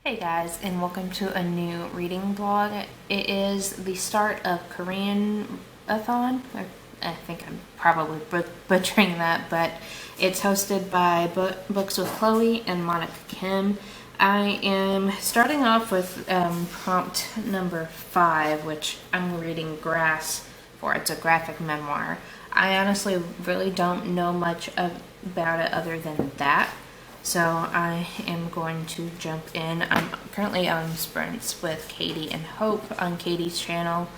Hey guys, and welcome to a new reading vlog. It is the start of Korean-a-thon. I think I'm probably butchering that, but it's hosted by Books with Chloe and Monica Kim. I am starting off with prompt number 5, which I'm reading Grass for. It's a graphic memoir. I honestly really don't know much about it other than that. So I am going to jump in. I'm currently on sprints with Katie and Hope on Katie's channel,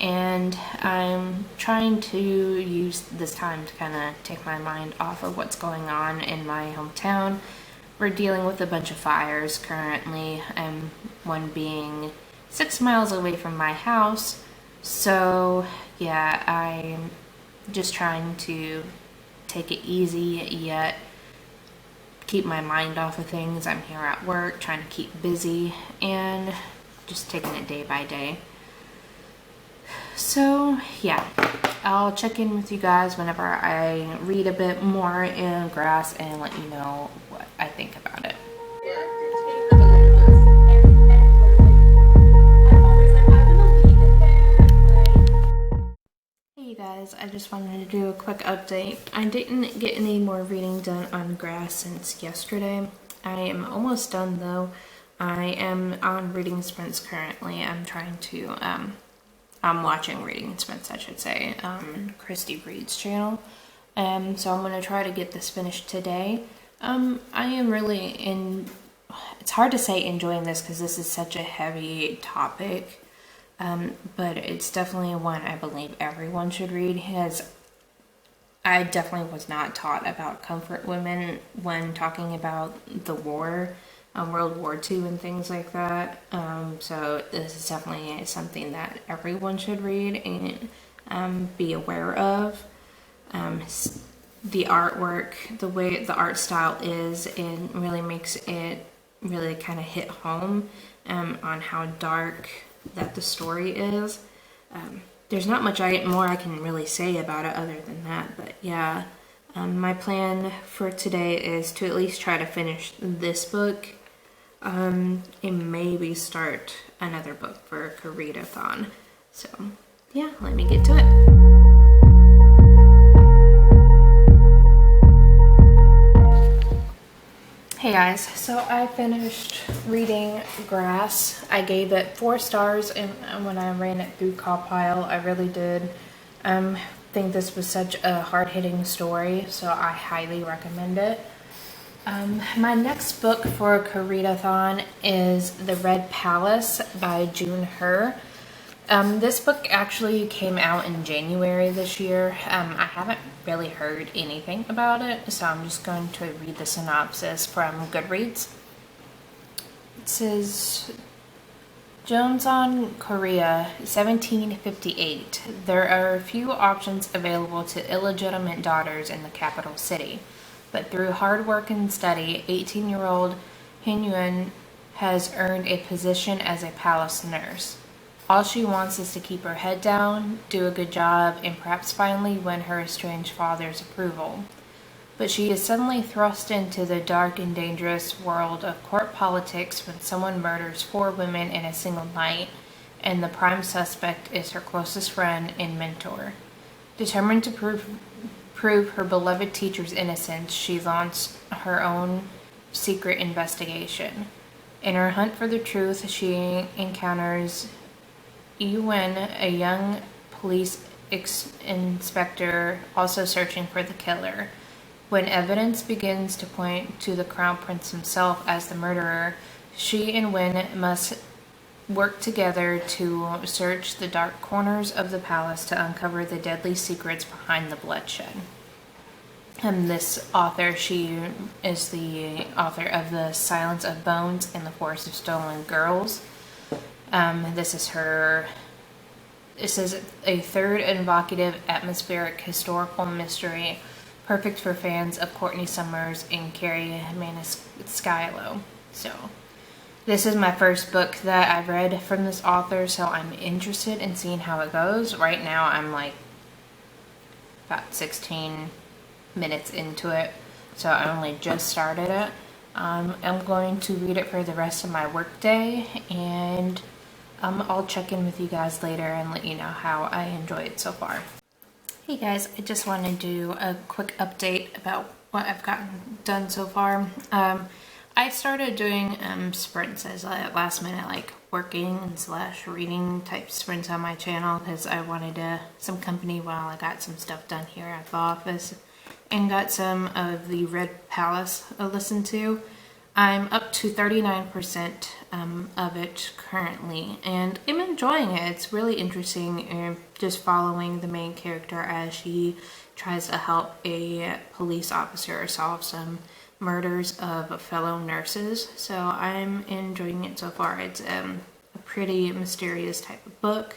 and I'm trying to use this time to kind of take my mind off of what's going on in my hometown. We're dealing with a bunch of fires currently, and one being 6 miles away from my house. So yeah, I'm just trying to take it easy yet keep my mind off of things. I'm here at work trying to keep busy and just taking it day by day. So yeah, I'll check in with you guys whenever I read a bit more in Grass and let you know what I think about it. Hey guys, I just wanted to do a quick update. I didn't get any more reading done on Grass since yesterday. I am almost done though. I am on reading sprints currently. I'm trying to, I'm watching reading sprints, I should say, on Christy Reed's channel. So I'm going to try to get this finished today. I am really it's hard to say enjoying this because this is such a heavy topic. But it's definitely one I believe everyone should read. I definitely was not taught about comfort women when talking about the war, World War II and things like that. So this is definitely something that everyone should read and be aware of. The artwork, the way the art style is, it really makes it really kind of hit home on how dark that the story is. There's not much more I can really say about it other than that, but yeah, my plan for today is to at least try to finish this book and maybe start another book for Korean-a-thon. So yeah, let me get to it. Hey guys, so I finished reading Grass. I gave it 4 stars and when I ran it through Compile. I really did think this was such a hard-hitting story, so I highly recommend it. My next book for Korean-a-thon is The Red Palace by June Her. This book actually came out in January this year. I haven't really heard anything about it, so I'm just going to read the synopsis from Goodreads. It says, Joseon, Korea, 1758. There are few options available to illegitimate daughters in the capital city, but through hard work and study, 18-year-old Hyun has earned a position as a palace nurse. All she wants is to keep her head down, do a good job, and perhaps finally win her estranged father's approval. But she is suddenly thrust into the dark and dangerous world of court politics when someone murders 4 women in a single night, and the prime suspect is her closest friend and mentor. Determined to prove her beloved teacher's innocence, she launched her own secret investigation. In her hunt for the truth, she encounters Ewan, a young police inspector also searching for the killer. When evidence begins to point to the Crown Prince himself as the murderer, she and Win must work together to search the dark corners of the palace to uncover the deadly secrets behind the bloodshed. And this author, she is the author of The Silence of Bones and The Forest of Stolen Girls. This is a third evocative, atmospheric, historical mystery, perfect for fans of Courtney Summers and Carrie Maniscalco. So, this is my first book that I've read from this author, so I'm interested in seeing how it goes. Right now, I'm like about 16 minutes into it, so I only just started it. I'm going to read it for the rest of my workday, and I'll check in with you guys later and let you know how I enjoy it so far. Hey guys, I just want to do a quick update about what I've gotten done so far. I started doing sprints as a last minute, like working / reading type sprints on my channel because I wanted some company while I got some stuff done here at the office and got some of the Red Palace listened to. I'm up to 39% of it currently, and I'm enjoying it. It's really interesting, just following the main character as she tries to help a police officer solve some murders of fellow nurses. So I'm enjoying it so far. It's a pretty mysterious type of book.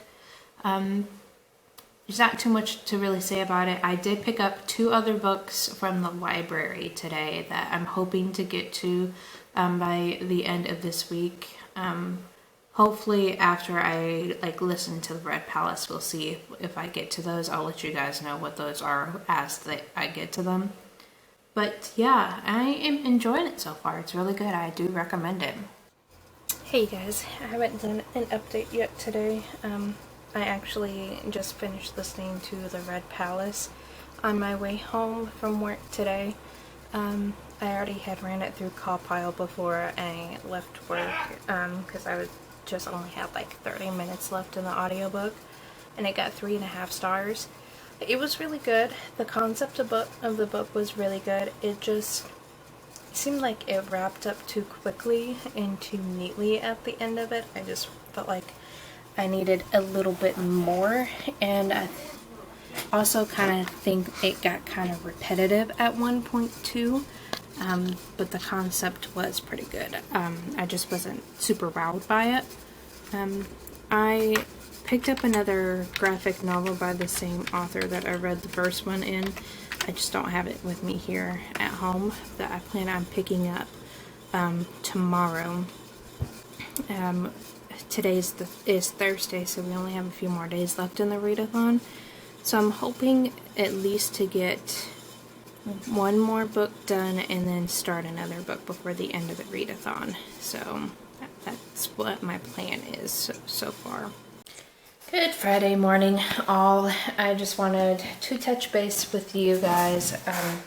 There's not too much to really say about it. I did pick up 2 other books from the library today that I'm hoping to get to by the end of this week. Hopefully after I listen to the Red Palace, we'll see if I get to those. I'll let you guys know what those are as I get to them. But yeah, I am enjoying it so far. It's really good. I do recommend it. Hey guys, I haven't done an update yet today. I actually just finished listening to the Red Palace on my way home from work today. I already had ran it through Cawpile before I left work because I only had like 30 minutes left in the audiobook, and it got 3.5 stars. It was really good. The concept of the book was really good. It just seemed like it wrapped up too quickly and too neatly at the end of it. I just felt like I needed a little bit more, and I also kind of think it got kind of repetitive at one point too, but the concept was pretty good. I just wasn't super wowed by it. I picked up another graphic novel by the same author that I read the first one in. I just don't have it with me here at home, that I plan on picking up tomorrow. Today is Thursday, so we only have a few more days left in the readathon. So I'm hoping at least to get one more book done and then start another book before the end of the readathon. So that's what my plan is so far. Good Friday morning, all. I just wanted to touch base with you guys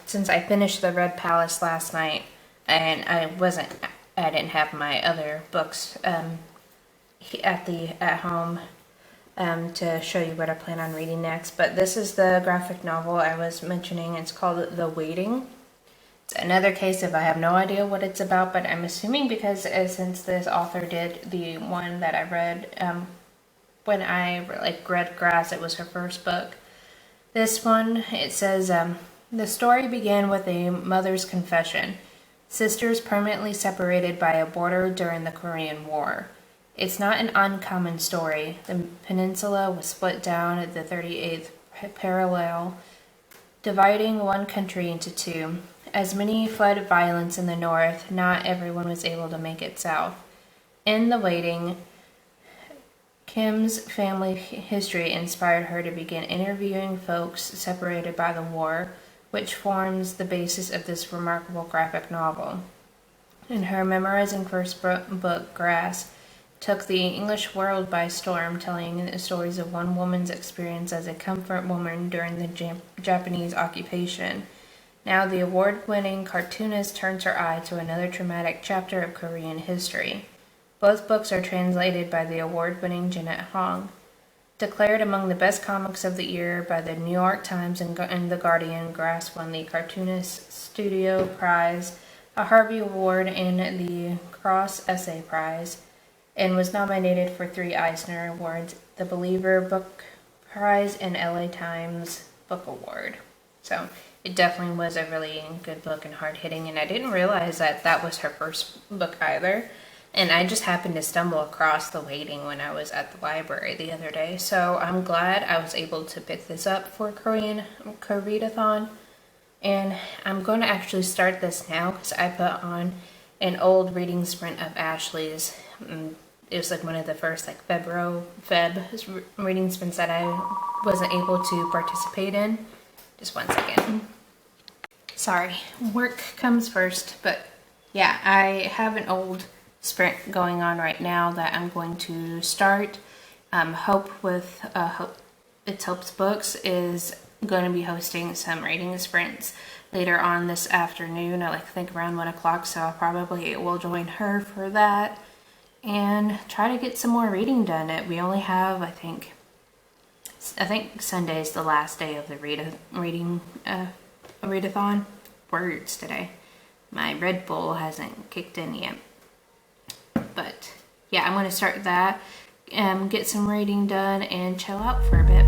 since I finished the Red Palace last night, and I didn't have my other books at home to show you what I plan on reading next. But this is the graphic novel I was mentioning. It's called The Waiting. It's another case of I have no idea what it's about, but I'm assuming because since this author did the one that I read when I read Grass, it was her first book. This one, it says, the story began with a mother's confession. Sisters permanently separated by a border during the Korean War. It's not an uncommon story. The peninsula was split down at the 38th parallel, dividing one country into two. As many fled violence in the north, not everyone was able to make it south. In The Waiting, Kim's family history inspired her to begin interviewing folks separated by the war, which forms the basis of this remarkable graphic novel. In her memorizing first book, Grass took the English world by storm, telling the stories of one woman's experience as a comfort woman during the Japanese occupation. Now the award-winning cartoonist turns her eye to another traumatic chapter of Korean history. Both books are translated by the award-winning Jeanette Hong. Declared among the best comics of the year by the New York Times and The Guardian, Grass won the Cartoonist Studio Prize, a Harvey Award, and the Cross Essay Prize, and was nominated for 3 Eisner Awards, the Believer Book Prize, and LA Times Book Award. So it definitely was a really good book and hard-hitting, and I didn't realize that was her first book either. And I just happened to stumble across The Waiting when I was at the library the other day. So I'm glad I was able to pick this up for Korean Readathon. And I'm going to actually start this now because I put on an old reading sprint of Ashley's. It was like one of the first Feb reading sprints that I wasn't able to participate in. Just one second. Sorry, work comes first, but yeah, I have an old sprint going on right now that I'm going to start. Hope with It's Hope's Books is going to be hosting some reading sprints later on this afternoon. I think around 1 o'clock, so I probably will join her for that and try to get some more reading done. We only have, I think Sunday is the last day of the readathon. Words today. My Red Bull hasn't kicked in yet. But yeah, I'm going to start that, get some reading done, and chill out for a bit.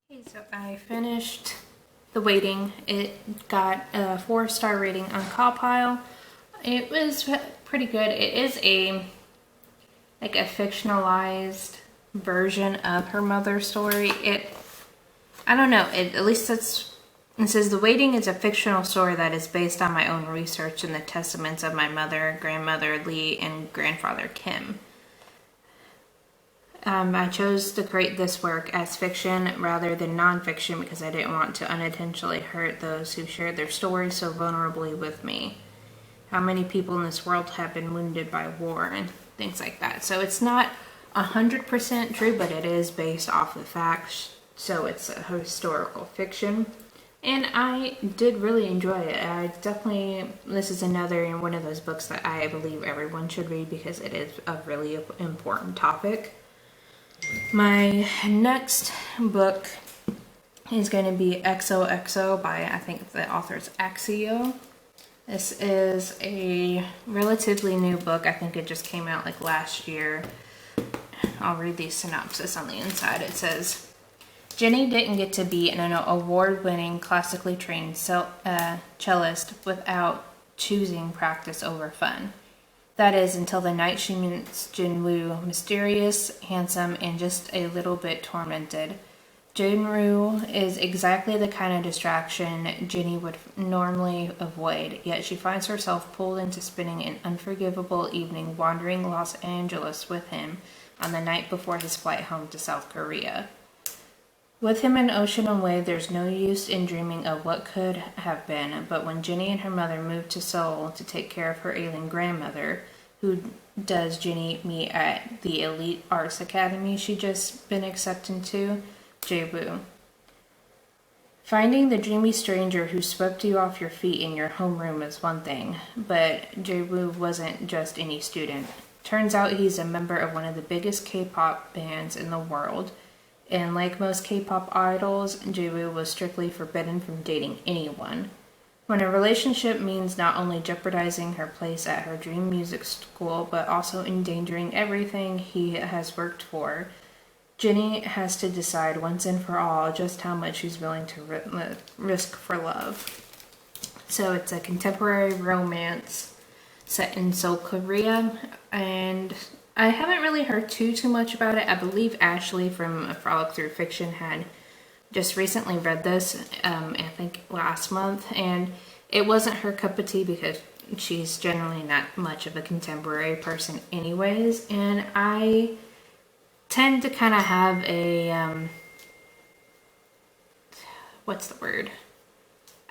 Okay, so I finished The Waiting. It got a 4-star rating on CowPile. It was pretty good. It is a fictionalized version of her mother's story. I don't know, at least it says The Waiting is a fictional story that is based on my own research and the testaments of my mother, grandmother Lee, and grandfather Kim. I chose to create this work as fiction rather than nonfiction because I didn't want to unintentionally hurt those who shared their stories so vulnerably with me. How many people in this world have been wounded by war and things like that. So it's not 100% true, but it is based off of facts, so it's a historical fiction. And I did really enjoy it. This is another one of those books that I believe everyone should read because it is a really important topic. My next book is going to be XOXO by, I think the author's Axio. This is a relatively new book. I think it just came out last year. I'll read the synopsis on the inside. It says, Jenny didn't get to be an award-winning, classically trained cellist without choosing practice over fun. That is, until the night she meets Jinwoo, mysterious, handsome, and just a little bit tormented. Jinwoo is exactly the kind of distraction Jenny would normally avoid, yet she finds herself pulled into spending an unforgivable evening wandering Los Angeles with him on the night before his flight home to South Korea. With him an ocean away, there's no use in dreaming of what could have been, but when Jenny and her mother move to Seoul to take care of her ailing grandmother, who does Jenny meet at the elite arts academy she just been accepted to, Jae-woo. Finding the dreamy stranger who swept you off your feet in your homeroom is one thing, but Jae-woo wasn't just any student. Turns out he's a member of one of the biggest K-pop bands in the world. And like most K-pop idols, Jae-woo was strictly forbidden from dating anyone. When a relationship means not only jeopardizing her place at her dream music school, but also endangering everything he has worked for, Jenny has to decide once and for all just how much she's willing to risk for love. So it's a contemporary romance set in Seoul, Korea, and I haven't really heard too much about it. I believe Ashley from A Frolic Through Fiction had just recently read this, I think last month, and it wasn't her cup of tea because she's generally not much of a contemporary person anyways, and I tend to kind of have a, what's the word?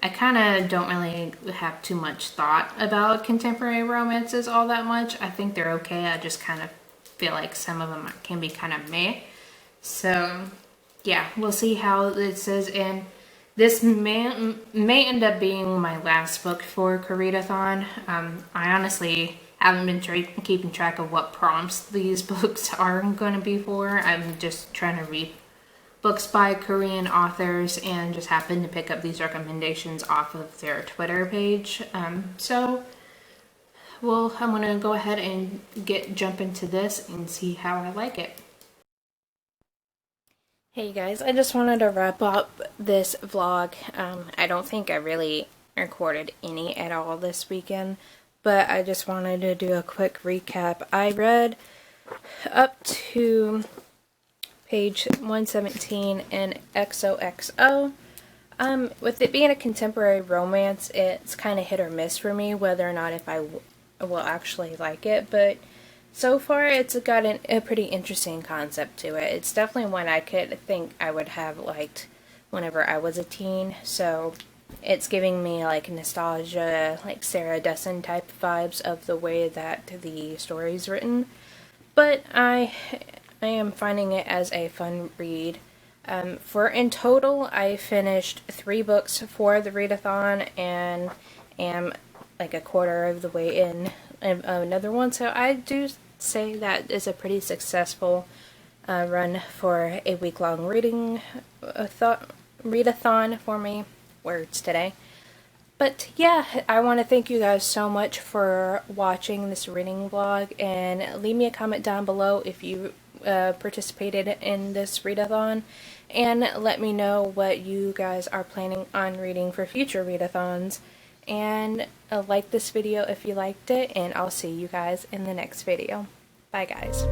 I kind of don't really have too much thought about contemporary romances all that much. I think they're okay. I just kind of feel like some of them can be kind of meh. So, yeah, we'll see how this is. And this may end up being my last book for Koreadathon. I honestly haven't been keeping track of what prompts these books are going to be for. I'm just trying to read books by Korean authors and just happened to pick up these recommendations off of their Twitter page. So, well, I'm going to go ahead and jump into this and see how I like it. Hey guys, I just wanted to wrap up this vlog. I don't think I really recorded any at all this weekend, but I just wanted to do a quick recap. I read up to page 117 in XOXO. With it being a contemporary romance, it's kind of hit or miss for me whether or not if I will actually like it, but so far it's got a pretty interesting concept to it. It's definitely one I could think I would have liked whenever I was a teen, so it's giving me like nostalgia, like Sarah Dessen type vibes of the way that the story's written, but I am finding it as a fun read. For in total, I finished 3 books for the readathon and am like a quarter of the way in another one, so I do say that is a pretty successful run for a week-long readathon for me. Words today. But yeah, I want to thank you guys so much for watching this reading vlog, and leave me a comment down below if you participated in this readathon, and let me know what you guys are planning on reading for future readathons, and like this video if you liked it, and I'll see you guys in the next video. Bye guys.